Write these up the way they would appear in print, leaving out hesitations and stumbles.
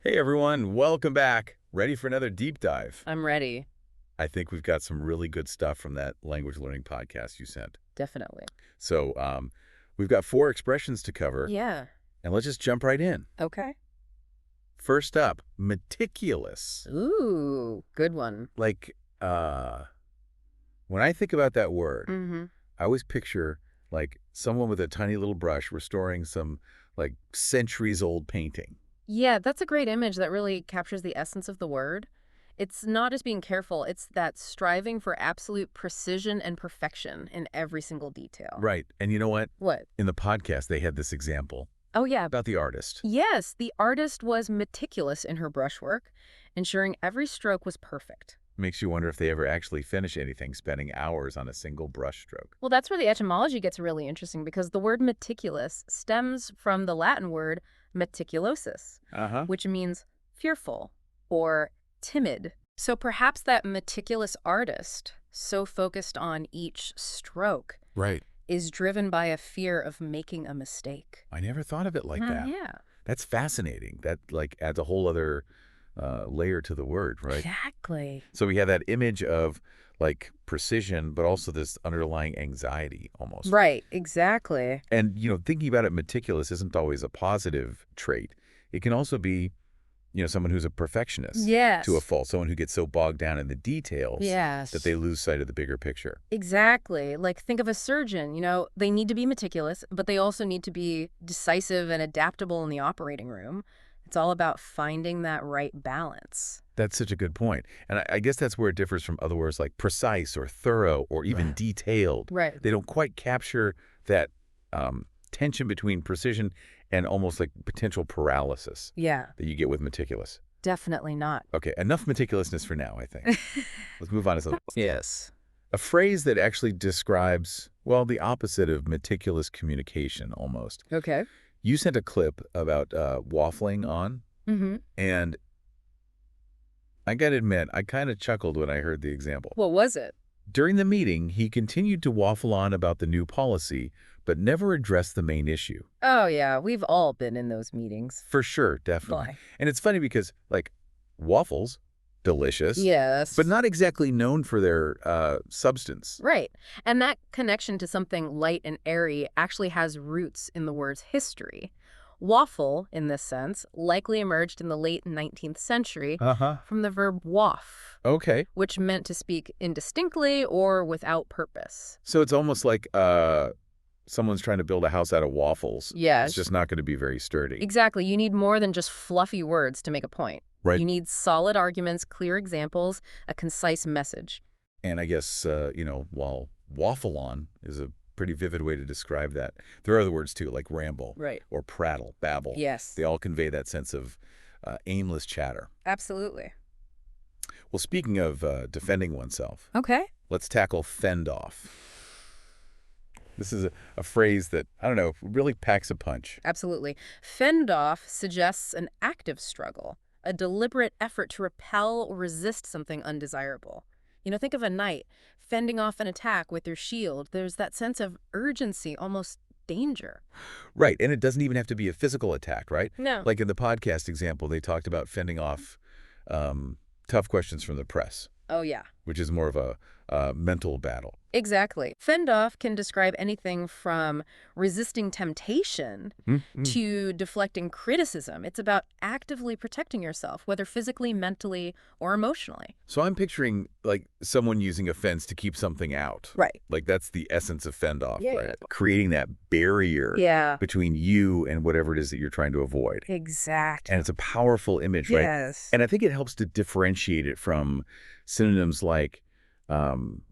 Hey everyone, welcome back. Ready for another deep dive? I'm ready. I think we've got some really good stuff from that language learning podcast you sent. Definitely. So, we've got 4 expressions to cover, Yeah. and let's just jump right in. Okay. First up, meticulous. Ooh, good one. Like, when I think about that word, Mm-hmm. I always picture like someone with a tiny little brush restoring some like centuries-old painting. Yeah, that's a great image that really captures the essence of the word. It's not just being careful, it's that striving for absolute precision and perfection in every single detail. Right. And you know what? What? In the podcast, they had this example Oh, yeah. about the artist. Yes, the artist was meticulous in her brushwork, ensuring every stroke was perfect. Makes you wonder if they ever actually finish anything, spending hours on a single brush stroke. Well, that's where the etymology gets really interesting because the word meticulous stems from the Latin word meticulosus, Uh-huh. which means fearful or timid. So perhaps that meticulous artist, so focused on each stroke, Right. is driven by a fear of making a mistake. I never thought of it like that. Yeah, That's fascinating. That like adds a whole other layer to the word, right? exactly. So we have that image of like precision, but also this underlying anxiety almost. Right, exactly. And, thinking about it, meticulous isn't always a positive trait. It can also be, someone who's a perfectionist to a Yes. fault, someone who gets so bogged down in the details that Yes. they lose sight of the bigger picture. Exactly. Like, think of a surgeon, they need to be meticulous, but they also need to be decisive and adaptable in the operating room. It's all about finding that right balance. That's such a good point. And I guess that's where it differs from other words like precise or thorough or even detailed. Right. They don't quite capture that tension between precision and almost like potential paralysis Yeah, that you get with meticulous. definitely not. Okay, enough meticulousness for now, I think. Let's move on to something. Yes. A phrase that actually describes, well, the opposite of meticulous communication almost. Okay. You sent a clip about waffling on, Mm-hmm. and I gotta admit, I kind of chuckled when I heard the example. What was it? During the meeting, he continued to waffle on about the new policy, but never addressed the main issue. Oh, yeah, we've all been in those meetings. For sure, definitely. Boy. And it's funny because, like, waffles, delicious, Yes. but not exactly known for their substance. Right. And that connection to something light and airy actually has roots in the word's history. Waffle, in this sense, likely emerged in the late 19th century Uh-huh. from the verb waff, Okay. which meant to speak indistinctly or without purpose. So it's almost like someone's trying to build a house out of waffles. Yes. It's just not going to be very sturdy. Exactly. You need more than just fluffy words to make a point. Right. You need solid arguments, clear examples, a concise message. And I guess, while waffle on is a pretty vivid way to describe that, there are other words too, like ramble Right. or prattle, babble. Yes. They all convey that sense of aimless chatter. Absolutely. Well, speaking of defending oneself, Okay. let's tackle fend off. This is a phrase that, I don't know, really packs a punch. Absolutely. Fend off suggests an active struggle, a deliberate effort to repel or resist something undesirable. Think of a knight fending off an attack with their shield. There's that sense of urgency, almost danger. Right, and it doesn't even have to be a physical attack, right? No. Like in the podcast example, they talked about fending off tough questions from the press, Oh, yeah. which is more of a mental battle. Exactly. Fend off can describe anything from resisting temptation to deflecting criticism. It's about actively protecting yourself, whether physically, mentally, or emotionally. So I'm picturing like someone using a fence to keep something out. Right. Like that's the essence of fend off, Yeah. right? Creating that barrier Yeah. between you and whatever it is that you're trying to avoid. Exactly. And it's a powerful image, right? Yes. And I think it helps to differentiate it from synonyms like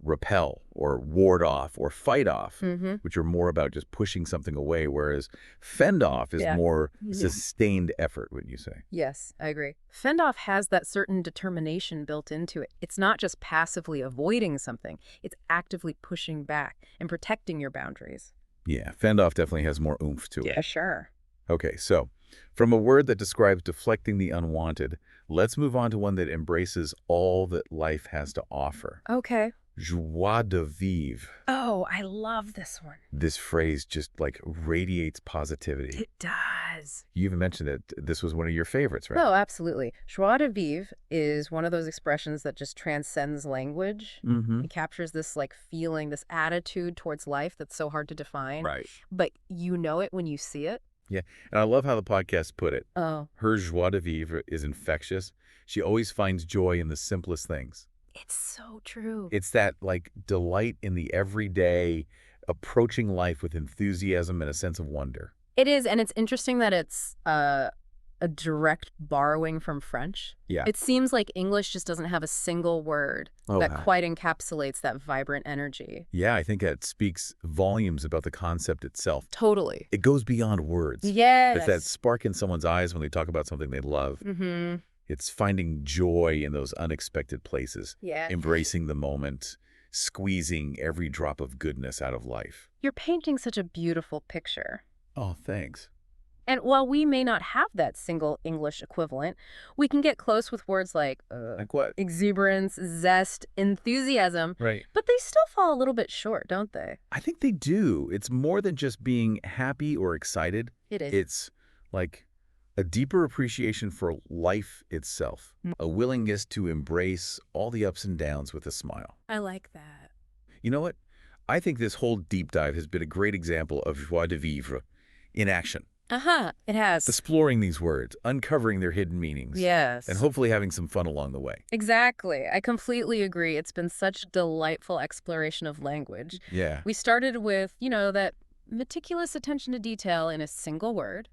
repel or ward off or fight off, Mm-hmm. which are more about just pushing something away, whereas fend off is Yeah. more Yeah. sustained effort, wouldn't you say? Yes, I agree. Fend off has that certain determination built into it. It's not just passively avoiding something, it's actively pushing back and protecting your boundaries. Yeah, fend off definitely has more oomph to it. Yeah, sure. Okay, so from a word that describes deflecting the unwanted, let's move on to one that embraces all that life has to offer. Okay. joie de vivre. Oh, I love this one. This phrase just like radiates positivity. It does. You even mentioned that this was one of your favorites, right? Oh, absolutely. Joie de vivre is one of those expressions that just transcends language. Mm-hmm. It captures this like feeling, this attitude towards life that's so hard to define. Right. But you know it when you see it. Yeah. And I love how the podcast put it. Oh, Her joie de vivre is infectious. She always finds joy in the simplest things. it's so true. It's that like delight in the everyday, approaching life with enthusiasm and a sense of wonder. It is, and it's interesting that it's a direct borrowing from French. Yeah. It seems like English just doesn't have a single word Oh, that wow. quite encapsulates that vibrant energy. Yeah, I think that speaks volumes about the concept itself. Totally. It goes beyond words. Yes. It's that spark in someone's eyes when they talk about something they love. Mm-hmm. It's finding joy in those unexpected places, Yeah. embracing the moment, squeezing every drop of goodness out of life. You're painting such a beautiful picture. Oh, thanks. And while we may not have that single English equivalent, we can get close with words like Like what? exuberance, zest, enthusiasm, Right. but they still fall a little bit short, don't they? I think they do. It's more than just being happy or excited. It is. It's like a deeper appreciation for life itself, a willingness to embrace all the ups and downs with a smile. I like that. You know what? I think this whole deep dive has been a great example of joie de vivre in action. Uh-huh. It has. Exploring these words, uncovering their hidden meanings, Yes. and hopefully having some fun along the way. Exactly. I completely agree. It's been such delightful exploration of language. Yeah. We started with, that meticulous attention to detail in a single word.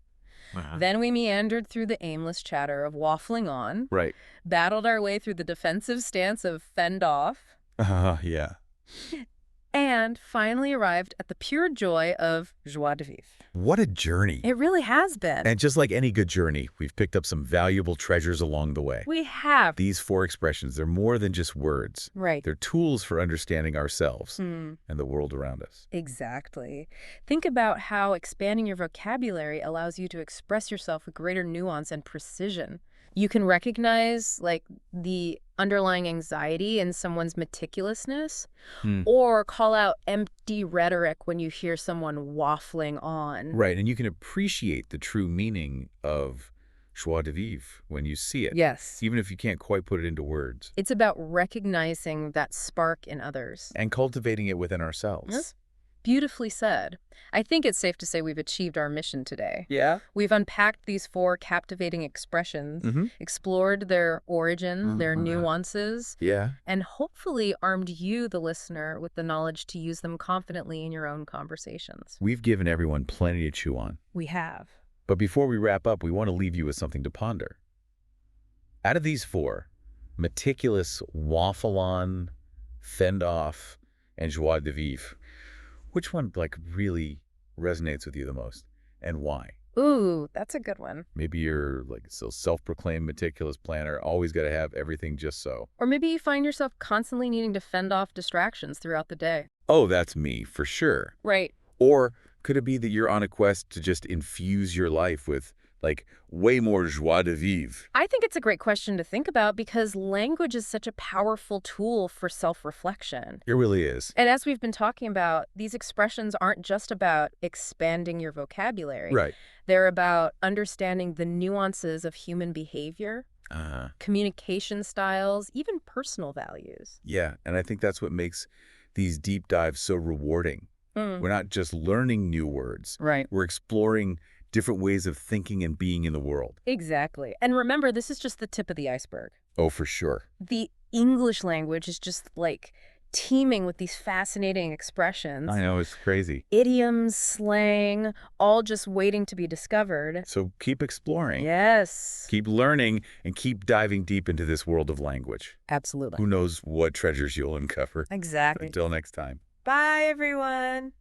Then we meandered through the aimless chatter of waffling on, Right. battled our way through the defensive stance of fend off, Yeah. and finally arrived at the pure joy of joie de vivre. What a journey. It really has been. And just like any good journey, we've picked up some valuable treasures along the way. We have. These 4 expressions, they're more than just words. Right. They're tools for understanding ourselves Hmm. and the world around us. Exactly. Think about how expanding your vocabulary allows you to express yourself with greater nuance and precision. You can recognize, like, the underlying anxiety in someone's meticulousness, or call out empty rhetoric when you hear someone waffling on. Right, and you can appreciate the true meaning of joie de vivre when you see it, Yes. even if you can't quite put it into words, It's about recognizing that spark in others. and cultivating it within ourselves. Yes. Beautifully said. I think it's safe to say we've achieved our mission today. Yeah? We've unpacked these 4 captivating expressions, explored their origin, their nuances, Yeah. and hopefully armed you, the listener, with the knowledge to use them confidently in your own conversations. We've given everyone plenty to chew on. We have. But before we wrap up, we want to leave you with something to ponder. Out of these 4, meticulous, waffle on, fend off, and joie de vivre, which one really resonates with you the most, and why? Ooh, that's a good one. Maybe you're like so self-proclaimed meticulous planner, always got to have everything just so. Or maybe you find yourself constantly needing to fend off distractions throughout the day. Oh, that's me, for sure. Right. Or could it be that you're on a quest to just infuse your life with, way more joie de vivre? I think it's a great question to think about because language is such a powerful tool for self-reflection. It really is. And as we've been talking about, these expressions aren't just about expanding your vocabulary. Right. They're about understanding the nuances of human behavior, communication styles, even personal values. Yeah, and I think that's what makes these deep dives so rewarding. We're not just learning new words. Right. We're exploring different ways of thinking and being in the world. Exactly. And remember, this is just the tip of the iceberg. Oh, for sure. The English language is just teeming with these fascinating expressions. I know, it's crazy. Idioms, slang, all just waiting to be discovered. So keep exploring. Yes. Keep learning and keep diving deep into this world of language. Absolutely. Who knows what treasures you'll uncover. Exactly. Until next time. Bye, everyone.